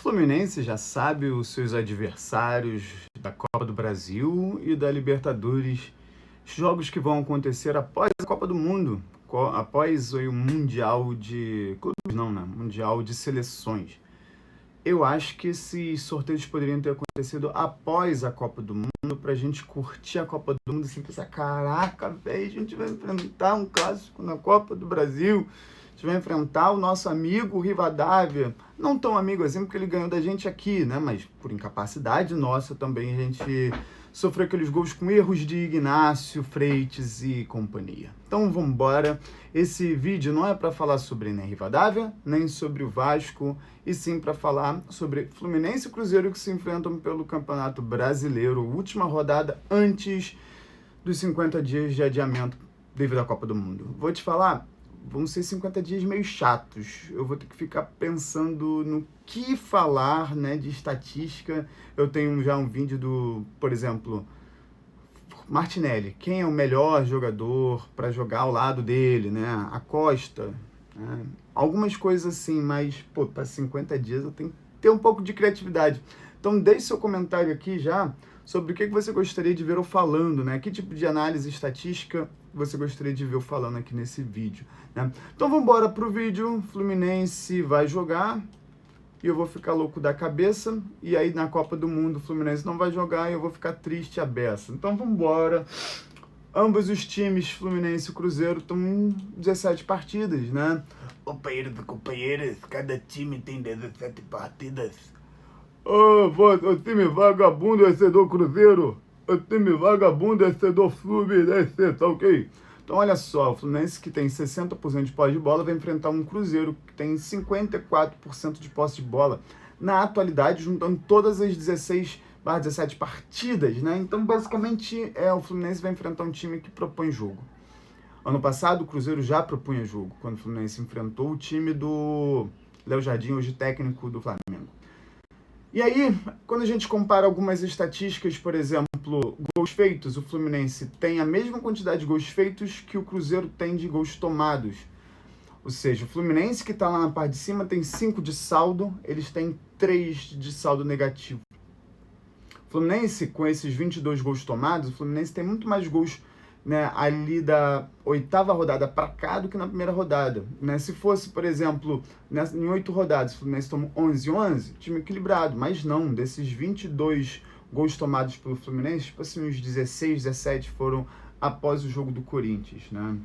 Fluminense já sabe os seus adversários da Copa do Brasil e da Libertadores, jogos que vão acontecer após a Copa do Mundo, após o Mundial de Clubes, não, né? Mundial de Seleções. Eu acho que esses sorteios poderiam ter acontecido após a Copa do Mundo, pra gente curtir a Copa do Mundo, assim, pensar, caraca, velho, a gente vai enfrentar um clássico na Copa do Brasil, a gente vai enfrentar o nosso amigo Rivadavia, não tão amigo assim, porque ele ganhou da gente aqui, né, mas por incapacidade nossa também a gente sofreu aqueles gols com erros de Ignácio, Freitas e companhia. Então vamos embora. Esse vídeo não é para falar sobre nem Rivadavia, nem sobre o Vasco, e sim para falar sobre Fluminense e Cruzeiro que se enfrentam pelo Campeonato Brasileiro, última rodada antes dos 50 dias de adiamento devido à Copa do Mundo. Vou te falar, vão ser 50 dias meio chatos. Eu vou ter que ficar pensando no que falar, né, de estatística. Eu tenho já um vídeo do, por exemplo, Martinelli. Quem é o melhor jogador para jogar ao lado dele, né? A Costa, né? Algumas coisas assim, mas, pô, para 50 dias eu tenho que ter um pouco de criatividade. Então deixe seu comentário aqui já sobre o que você gostaria de ver eu falando, né? Que tipo de análise estatística você gostaria de ver eu falando aqui nesse vídeo, né? Então vamos embora pro vídeo. Fluminense vai jogar e eu vou ficar louco da cabeça, e aí na Copa do Mundo o Fluminense não vai jogar e eu vou ficar triste a beça. Então vamos embora. Ambos os times, Fluminense e Cruzeiro, estão em 17 partidas, né? Companheiros e companheiras, cada time tem 17 partidas. O time vagabundo é ser do Cruzeiro, o time vagabundo é ser do Fluminense, tá ok? Então olha só, o Fluminense, que tem 60% de posse de bola, vai enfrentar um Cruzeiro que tem 54% de posse de bola na atualidade, juntando todas as 16/17 partidas, né? Então basicamente o Fluminense vai enfrentar um time que propõe jogo. Ano passado o Cruzeiro já propunha jogo, quando o Fluminense enfrentou o time do Léo Jardim, hoje técnico do Flamengo. E aí, quando a gente compara algumas estatísticas, por exemplo, gols feitos, o Fluminense tem a mesma quantidade de gols feitos que o Cruzeiro tem de gols tomados. Ou seja, o Fluminense, que está lá na parte de cima, tem 5 de saldo, eles têm 3 de saldo negativo. O Fluminense, com esses 22 gols tomados, o Fluminense tem muito mais gols, né, ali da 8ª rodada para cá do que na primeira rodada, né? Se fosse, por exemplo, em 8 rodadas, o Fluminense tomou 11, time equilibrado, mas não, desses 22 gols tomados pelo Fluminense, tipo assim, uns 16, 17 foram após o jogo do Corinthians, né?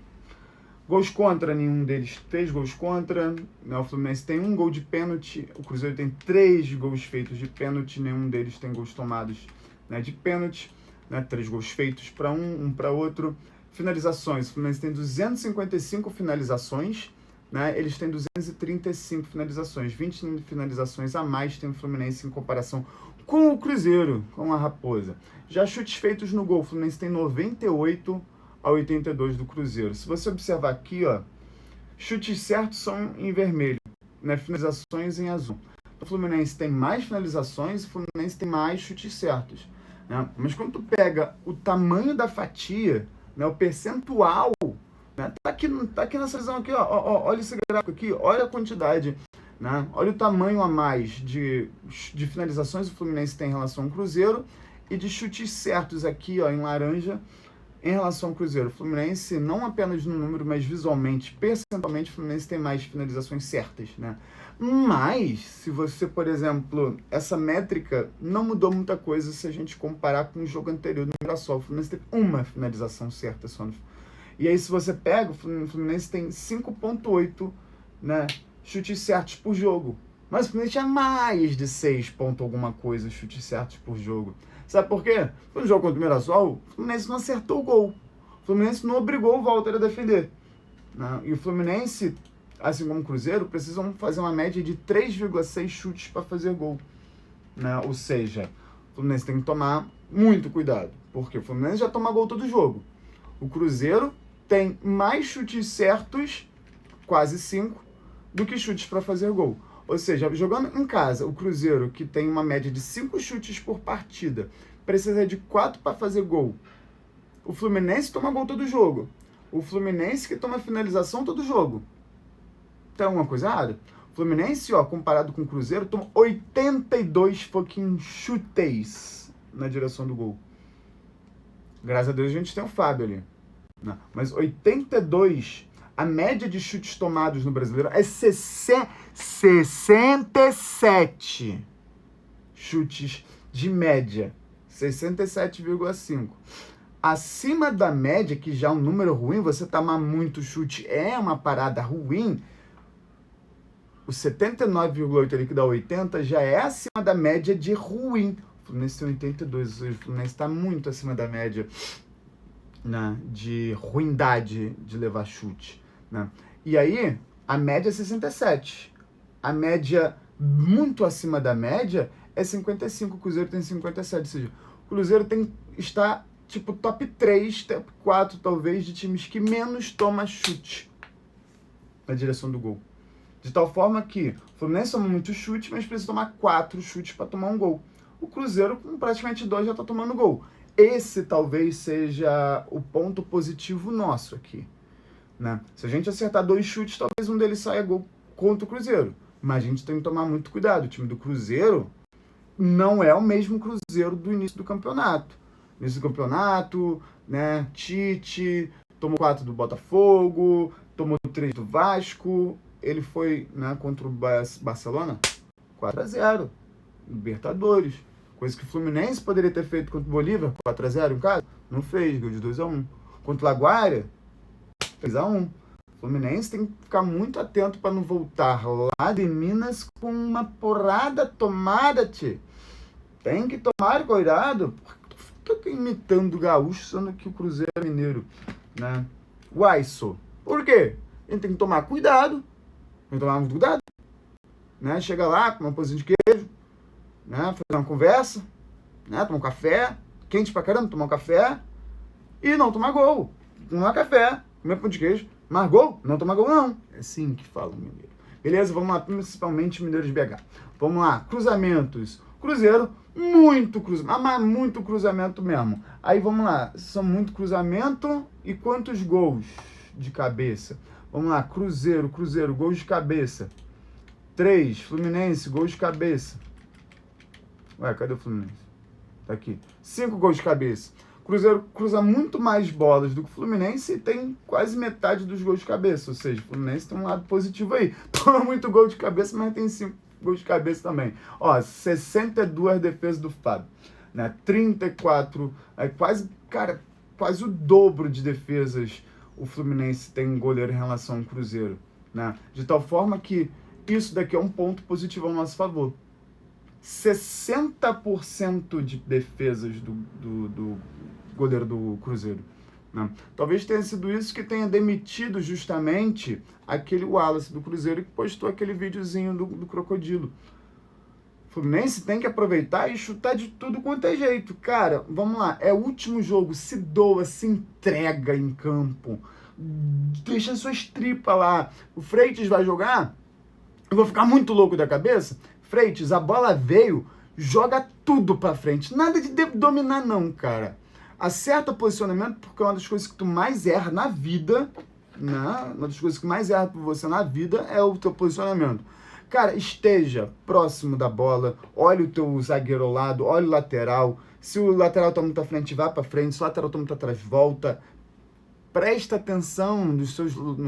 Gols contra, nenhum deles 3 gols contra, né? O Fluminense tem 1 gol de pênalti, o Cruzeiro tem 3 gols feitos de pênalti, nenhum deles tem gols tomados, né, de pênalti. Né, 3 gols feitos para um para outro. Finalizações, o Fluminense tem 255 finalizações, né, eles têm 235 finalizações, 20 finalizações a mais tem o Fluminense em comparação com o Cruzeiro, com a Raposa. Já chutes feitos no gol, o Fluminense tem 98 a 82 do Cruzeiro. Se você observar aqui, ó, chutes certos são em vermelho, né, finalizações em azul. O Fluminense tem mais finalizações, o Fluminense tem mais chutes certos. Né? Mas quando tu pega o tamanho da fatia, né, o percentual, né, tá aqui nessa visão aqui, ó, olha esse gráfico aqui, olha a quantidade, né, olha o tamanho a mais de finalizações que o Fluminense tem em relação ao Cruzeiro e de chutes certos aqui, ó, em laranja, em relação ao Cruzeiro. O Fluminense, não apenas no número, mas visualmente, percentualmente, o Fluminense tem mais finalizações certas, né? Mas, se você, por exemplo, essa métrica não mudou muita coisa se a gente comparar com o jogo anterior do Mirassol. O Fluminense teve uma finalização certa só. E aí, se você pega, o Fluminense tem 5,8, né, chutes certos por jogo. Mas o Fluminense tinha mais de 6 ponto alguma coisa chutes certos por jogo. Sabe por quê? No jogo contra o Mirassol, o Fluminense não acertou o gol. O Fluminense não obrigou o Walter a defender. Né? E o Fluminense, assim como o Cruzeiro, precisam fazer uma média de 3,6 chutes para fazer gol. Né? Ou seja, o Fluminense tem que tomar muito cuidado. Porque o Fluminense já toma gol todo jogo. O Cruzeiro tem mais chutes certos, quase 5, do que chutes para fazer gol. Ou seja, jogando em casa, o Cruzeiro, que tem uma média de 5 chutes por partida, precisa de 4 para fazer gol. O Fluminense toma gol todo jogo. O Fluminense que toma finalização todo jogo. Tem alguma coisa errada? O Fluminense, ó, comparado com o Cruzeiro, toma 82 fucking chutes na direção do gol. Graças a Deus a gente tem o Fábio ali. Não, mas 82, a média de chutes tomados no Brasileiro é 67 chutes de média. 67,5. Acima da média, que já é um número ruim, você tomar muito chute é uma parada ruim. O 79,8 ali que dá 80 já é acima da média de ruim. O Fluminense tem 82, ou seja, o Fluminense está muito acima da média, né, de ruindade de levar chute, né? E aí, a média é 67. A média muito acima da média é 55. O Cruzeiro tem 57. Ou seja, o Cruzeiro está tipo top 3, top 4 talvez, de times que menos toma chute na direção do gol. De tal forma que o Fluminense toma muito chute, mas precisa tomar 4 chutes para tomar um gol. O Cruzeiro, com praticamente 2, já está tomando gol. Esse talvez seja o ponto positivo nosso aqui, né? Se a gente acertar 2 chutes, talvez um deles saia gol contra o Cruzeiro. Mas a gente tem que tomar muito cuidado. O time do Cruzeiro não é o mesmo Cruzeiro do início do campeonato. No início do campeonato, né? Tite tomou 4 do Botafogo, tomou 3 do Vasco. Ele foi, né, contra o Barcelona 4-0, Libertadores. Coisa que o Fluminense poderia ter feito contra o Bolívar, 4-0 em casa. Não fez, gol de 2-1. Contra o Laguaira, 3-1. O Fluminense tem que ficar muito atento para não voltar lá de Minas com uma porrada tomada, tchê. Tem que tomar cuidado. Tô imitando o gaúcho, sendo que o Cruzeiro é mineiro, né? Uaiço. Por quê? A gente tem que tomar cuidado. Tem que tomar muito cuidado, né? Chega lá, com uma pãozinho de queijo, né? Fazer uma conversa, né? Tomar um café, quente pra caramba, tomar um café e não tomar gol. Tomar café, comer pão de queijo, mas gol, não tomar gol não. É assim que fala o mineiro. Beleza? Vamos lá, principalmente mineiros de BH. Vamos lá, cruzamentos. Cruzeiro, muito cruzamento, mas muito cruzamento mesmo. Aí vamos lá, são muito cruzamento e quantos gols de cabeça? Vamos lá, Cruzeiro, gols de cabeça. 3, Fluminense, gols de cabeça. Ué, cadê o Fluminense? Tá aqui. 5 gols de cabeça. Cruzeiro cruza muito mais bolas do que o Fluminense e tem quase metade dos gols de cabeça. Ou seja, o Fluminense tem um lado positivo aí. Toma muito gol de cabeça, mas tem 5 gols de cabeça também. Ó, 62 defesas do Fábio, né? 34, quase o dobro de defesas o Fluminense tem um goleiro em relação ao Cruzeiro, né? De tal forma que isso daqui é um ponto positivo ao nosso favor. 60% de defesas do goleiro do Cruzeiro, né? Talvez tenha sido isso que tenha demitido justamente aquele Wallace do Cruzeiro que postou aquele videozinho do crocodilo. O Fluminense tem que aproveitar e chutar de tudo quanto é jeito. Cara, vamos lá, é o último jogo, se doa, se entrega em campo, deixa suas tripas lá. O Freitas vai jogar, eu vou ficar muito louco da cabeça. Freitas, a bola veio, joga tudo pra frente, nada de dominar não, cara. Acerta o posicionamento, porque é uma das coisas que tu mais erra na vida, né? Uma das coisas que mais erra por você na vida é o teu posicionamento. Cara, esteja próximo da bola, olha o teu zagueiro ao lado, olha o lateral. Se o lateral tá muito à frente, vá para frente. Se o lateral tá muito atrás, volta. Presta atenção nos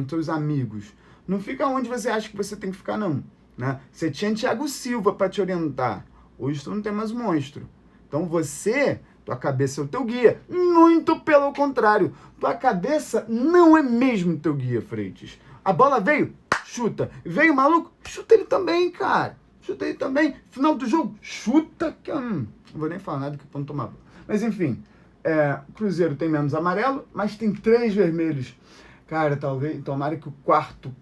teus amigos. Não fica onde você acha que você tem que ficar, não, né? Você tinha Thiago Silva para te orientar. Hoje tu não tem mais monstro. Então tua cabeça é o teu guia. Muito pelo contrário. Tua cabeça não é mesmo teu guia, Freitas. A bola veio, chuta. Veio o maluco, chuta ele também, cara. Chuta ele também. Final do jogo, chuta. Não vou nem falar nada que vão tomar. Mas enfim, o Cruzeiro tem menos amarelo, mas tem 3 vermelhos. Cara, tomara que o quarto...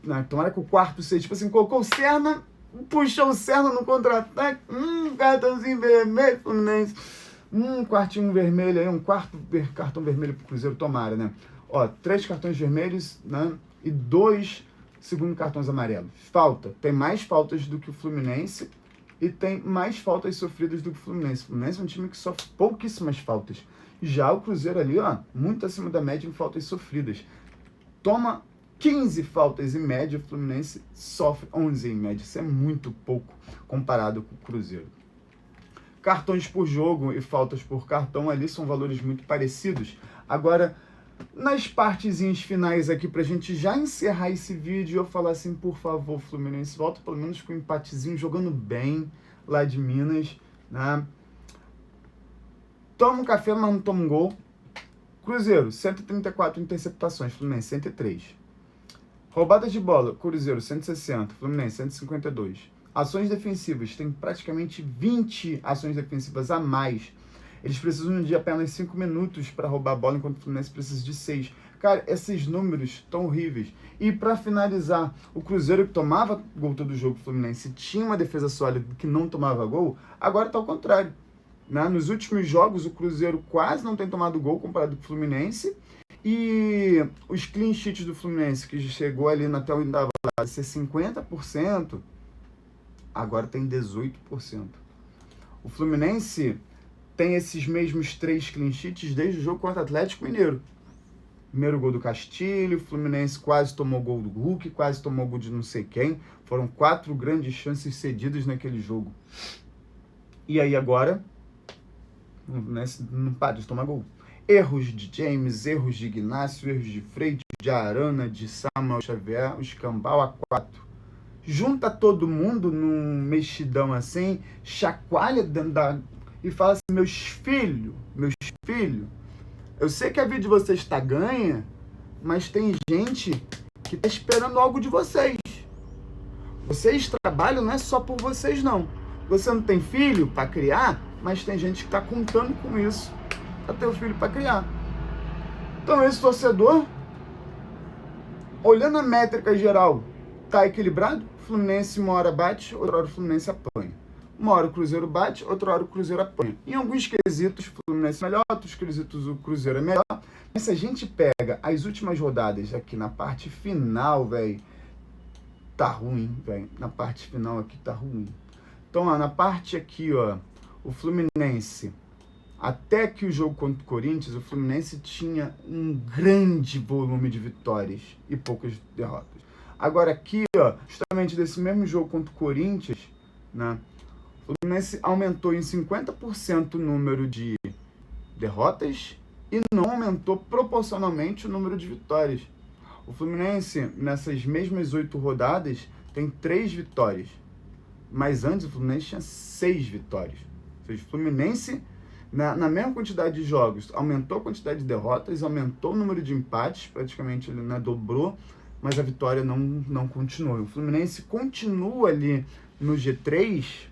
Né, tomara que o quarto seja, tipo assim, colocou o Serna, puxou o Serna no contra-ataque, cartãozinho vermelho, Fluminense. Quartinho vermelho aí, um quarto cartão vermelho pro Cruzeiro, tomara, né? Ó, 3 cartões vermelhos, né? E 2 segundo cartões amarelos. Tem mais faltas do que o Fluminense e tem mais faltas sofridas do que o Fluminense. O Fluminense é um time que sofre pouquíssimas faltas. Já o Cruzeiro ali, ó, muito acima da média em faltas sofridas. Toma 15 faltas em média, o Fluminense sofre 11 em média. Isso é muito pouco comparado com o Cruzeiro. Cartões por jogo e faltas por cartão ali são valores muito parecidos. Agora, nas partezinhas finais aqui, pra gente já encerrar esse vídeo, eu falar assim, por favor, Fluminense, volta pelo menos com um empatezinho, jogando bem lá de Minas, né? Toma um café, mas não toma um gol. Cruzeiro, 134 interceptações, Fluminense, 103. Roubadas de bola, Cruzeiro, 160, Fluminense, 152. Ações defensivas, tem praticamente 20 ações defensivas a mais. Eles precisam de apenas 5 minutos para roubar a bola, enquanto o Fluminense precisa de 6. Cara, esses números estão horríveis. E para finalizar, o Cruzeiro que tomava gol todo jogo, o Fluminense tinha uma defesa sólida que não tomava gol, agora está ao contrário. Né? Nos últimos jogos, o Cruzeiro quase não tem tomado gol comparado com o Fluminense. E os clean sheets do Fluminense, que chegou ali na tela da a ser 50%, agora tem 18%. O Fluminense tem esses mesmos 3 clean sheets desde o jogo contra o Atlético Mineiro. Primeiro gol do Castilho, o Fluminense quase tomou gol do Hulk, quase tomou gol de não sei quem. Foram 4 grandes chances cedidas naquele jogo. E aí agora, o Fluminense não para de tomar gol. Erros de James, erros de Ignacio, erros de Freire, de Arana, de Samuel Xavier, o escambau a 4. Junta todo mundo num mexidão assim, chacoalha dentro da... e fala assim, meus filhos, eu sei que a vida de vocês está ganha, mas tem gente que está esperando algo de vocês. Vocês trabalham não é só por vocês, não. Você não tem filho para criar, mas tem gente que está contando com isso para ter o filho para criar. Então esse torcedor, olhando a métrica geral, tá equilibrado? O Fluminense uma hora bate, outra hora o Fluminense apanha. Uma hora o Cruzeiro bate, outra hora o Cruzeiro apanha. Em alguns quesitos o Fluminense é melhor, outros quesitos o Cruzeiro é melhor. Mas se a gente pega as últimas rodadas aqui na parte final, velho, tá ruim, velho. Na parte final aqui tá ruim. Então, ó, na parte aqui, ó, o Fluminense, até que o jogo contra o Corinthians, o Fluminense tinha um grande volume de vitórias e poucas derrotas. Agora aqui, ó, justamente desse mesmo jogo contra o Corinthians, né, o Fluminense aumentou em 50% o número de derrotas e não aumentou proporcionalmente o número de vitórias. O Fluminense, nessas mesmas 8 rodadas, tem 3 vitórias. Mas antes o Fluminense tinha 6 vitórias. Ou seja, o Fluminense, na mesma quantidade de jogos, aumentou a quantidade de derrotas, aumentou o número de empates, praticamente ele, né, dobrou, mas a vitória não continuou. O Fluminense continua ali no G3,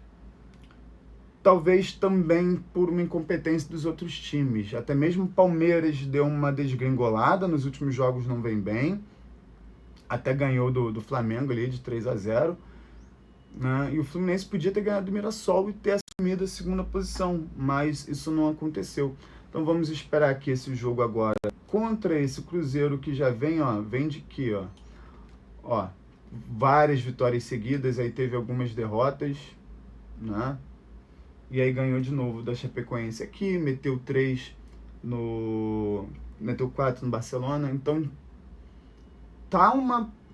talvez também por uma incompetência dos outros times. Até mesmo o Palmeiras deu uma desgringolada, nos últimos jogos não vem bem, até ganhou do Flamengo ali de 3-0, né? E o Fluminense podia ter ganhado do Mirassol e ter assumido a segunda posição, mas isso não aconteceu. Então vamos esperar aqui esse jogo agora contra esse Cruzeiro que já vem, ó, vem de quê, ó, várias vitórias seguidas, aí teve algumas derrotas, né? E aí ganhou de novo da Chapecoense aqui, meteu 4 no Barcelona. Então tá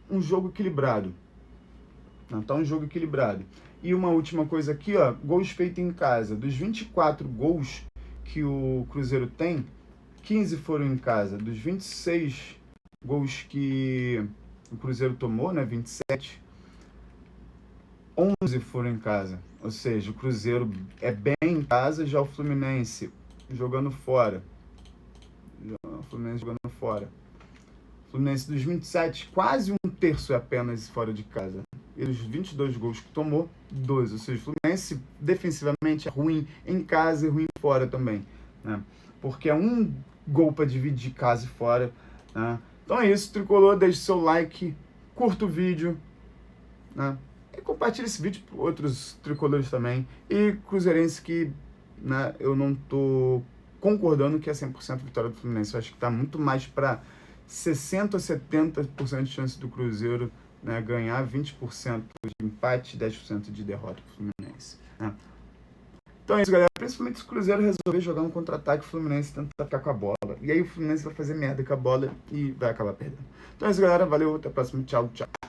um jogo equilibrado. Tá um jogo equilibrado. E uma última coisa aqui, ó, gols feitos em casa. Dos 24 gols que o Cruzeiro tem, 15 foram em casa. Dos 26 gols que o Cruzeiro tomou, né, 27, 11 foram em casa. Ou seja, o Cruzeiro é bem em casa, já o Fluminense jogando fora. O Fluminense dos 27, quase um terço é apenas fora de casa. E dos 22 gols que tomou, 12. Ou seja, o Fluminense defensivamente é ruim em casa e ruim fora também, né? Porque é um gol para dividir casa e fora, né? Então é isso, Tricolor, deixe seu like, curta o vídeo, né? E compartilhe esse vídeo para outros tricolores também. E cruzeirense que, né, eu não tô concordando que é 100% vitória do Fluminense. Eu acho que está muito mais para 60% a 70% de chance do Cruzeiro, né, ganhar, 20% de empate, 10% de derrota para o Fluminense, né? Então é isso, galera. Principalmente se o Cruzeiro resolver jogar um contra-ataque, o Fluminense tenta ficar com a bola. E aí o Fluminense vai fazer merda com a bola e vai acabar perdendo. Então é isso, galera. Valeu, até a próxima. Tchau, tchau.